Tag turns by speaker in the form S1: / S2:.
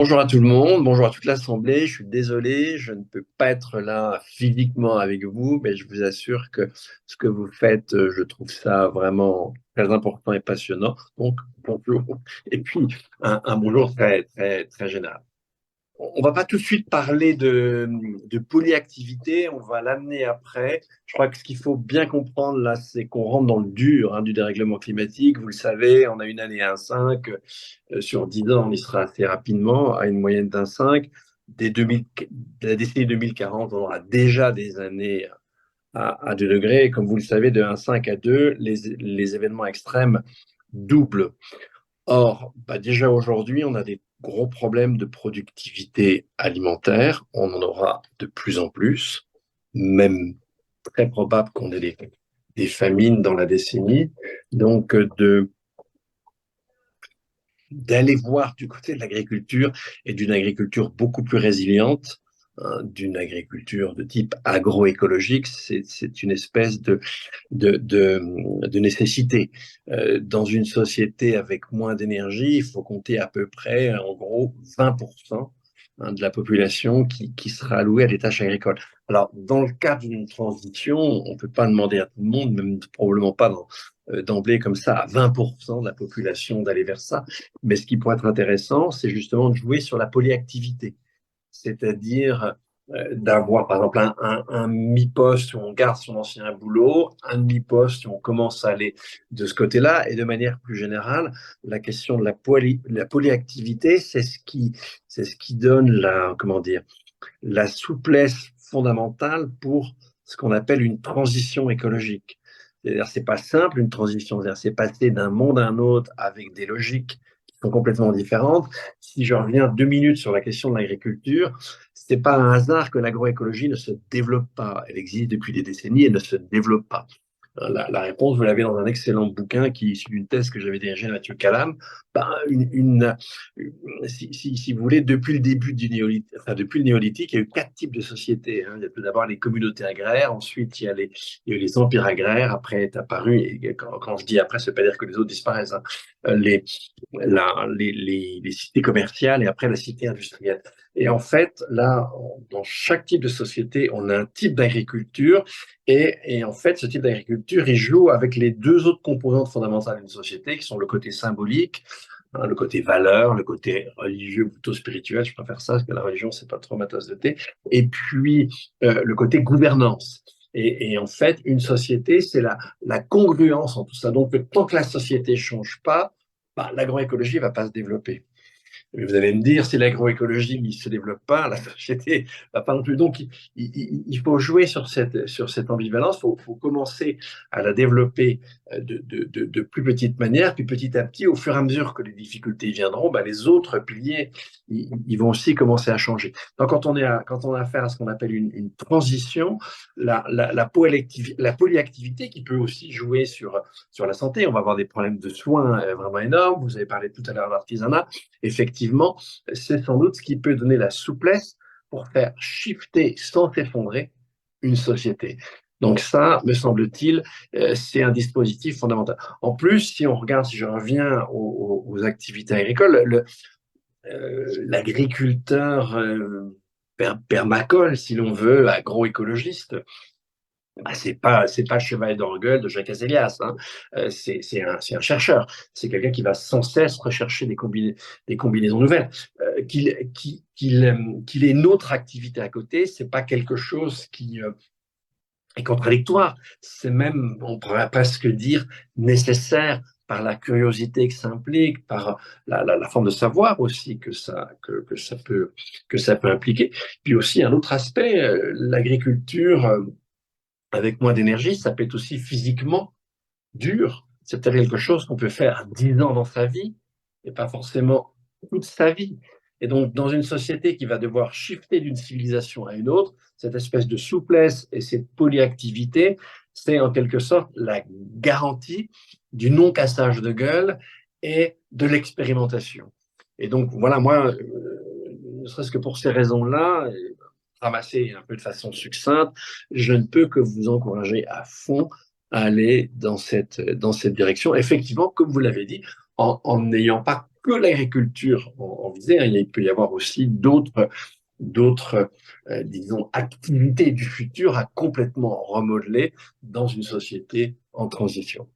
S1: Bonjour à tout le monde, bonjour à toute l'Assemblée. Je suis désolé, je ne peux pas être là physiquement avec vous, mais je vous assure que ce que vous faites, je trouve ça vraiment très important et passionnant. Donc, bonjour. Et puis, un bonjour très, très, très général. On va pas tout de suite parler de polyactivité, on va l'amener après. Je crois que ce qu'il faut bien comprendre là, c'est qu'on rentre dans le dur du dérèglement climatique. Vous le savez, on a une année 1,5. Sur 10 ans, on y sera assez rapidement, à une moyenne d'1,5. Dès 2000, de la décennie 2040, on aura déjà des années à 2 degrés. Et comme vous le savez, de 1,5 à 2, les événements extrêmes doublent. Or, déjà aujourd'hui, on a des gros problèmes de productivité alimentaire. On en aura de plus en plus, même très probable qu'on ait des famines dans la décennie. Donc, d'aller voir du côté de l'agriculture et d'une agriculture beaucoup plus résiliente, d'une agriculture de type agroécologique, c'est une espèce de nécessité. Dans une société avec moins d'énergie, il faut compter à peu près, en gros, 20% de la population qui sera allouée à des tâches agricoles. Alors, dans le cadre d'une transition, on ne peut pas demander à tout le monde, même probablement pas d'emblée comme ça, à 20% de la population d'aller vers ça. Mais ce qui pourrait être intéressant, c'est justement de jouer sur la polyactivité, c'est-à-dire d'avoir par exemple un mi-poste où on garde son ancien boulot, un mi-poste où on commence à aller de ce côté-là, et de manière plus générale, la question de la polyactivité, c'est ce qui donne comment dire, la souplesse fondamentale pour ce qu'on appelle une transition écologique. C'est-à-dire, c'est pas simple une transition, c'est-à-dire c'est passer d'un monde à un autre avec des logiques qui sont complètement différentes. Si je reviens 2 minutes sur la question de l'agriculture, c'est pas un hasard que l'agroécologie ne se développe pas. Elle existe depuis des décennies et ne se développe pas. La réponse, vous l'avez dans un excellent bouquin qui est issu d'une thèse que j'avais dirigée à Mathieu Calam. Ben, si vous voulez, depuis le début du néolithique, enfin, depuis le néolithique, il y a eu 4 types de sociétés. Il y a tout d'abord les communautés agraires, ensuite il y a eu les empires agraires, après est apparu, et quand je dis après, ça ne veut pas dire que les autres disparaissent, les, les cités commerciales et après la cité industrielle. Et en fait, là, dans chaque type de société, on a un type d'agriculture et en fait, ce type d'agriculture, il joue avec les deux autres composantes fondamentales d'une société, qui sont le côté symbolique, le côté valeur, le côté religieux, plutôt spirituel, je préfère ça, parce que la religion, c'est pas trop ma tasse de thé, et puis le côté gouvernance. Et en fait, une société, c'est la congruence en tout ça. Donc, tant que la société change pas, l'agroécologie va pas se développer. Vous allez me dire, si l'agroécologie ne se développe pas, la société va pas non plus. Donc, il faut jouer sur cette ambivalence. Faut commencer à la développer de plus petite manière, puis petit à petit, au fur et à mesure que les difficultés viendront, les autres piliers, ils vont aussi commencer à changer. Donc, quand on a affaire à ce qu'on appelle une transition, la polyactivité qui peut aussi jouer sur la santé, on va avoir des problèmes de soins vraiment énormes. Vous avez parlé tout à l'heure de l'artisanat. Effectivement, c'est sans doute ce qui peut donner la souplesse pour faire shifter sans s'effondrer une société. Donc ça, me semble-t-il, c'est un dispositif fondamental. En plus, si on regarde, si je reviens aux activités agricoles, l'agriculteur permacole, si l'on veut, agroécologiste, c'est pas le cheval d'orgueil de Jacques Azélias, hein. C'est un chercheur. C'est quelqu'un qui va sans cesse rechercher des combinaisons nouvelles. Qu'il ait une autre activité à côté, c'est pas quelque chose qui est contradictoire. C'est même, on pourrait presque dire, nécessaire par la curiosité que ça implique, par la forme de savoir aussi que ça peut impliquer. Puis aussi un autre aspect, l'agriculture avec moins d'énergie, ça peut être aussi physiquement dur. C'est peut-être quelque chose qu'on peut faire 10 ans dans sa vie et pas forcément toute sa vie. Et donc, dans une société qui va devoir shifter d'une civilisation à une autre, cette espèce de souplesse et cette polyactivité, c'est en quelque sorte la garantie du non-cassage de gueule et de l'expérimentation. Et donc, voilà, moi, ne serait-ce que pour ces raisons-là, ramasser un peu de façon succincte, je ne peux que vous encourager à fond à aller dans cette direction. Effectivement, comme vous l'avez dit, en n'ayant pas que l'agriculture en visait, hein. Il peut y avoir aussi d'autres, disons, activités du futur à complètement remodeler dans une société en transition.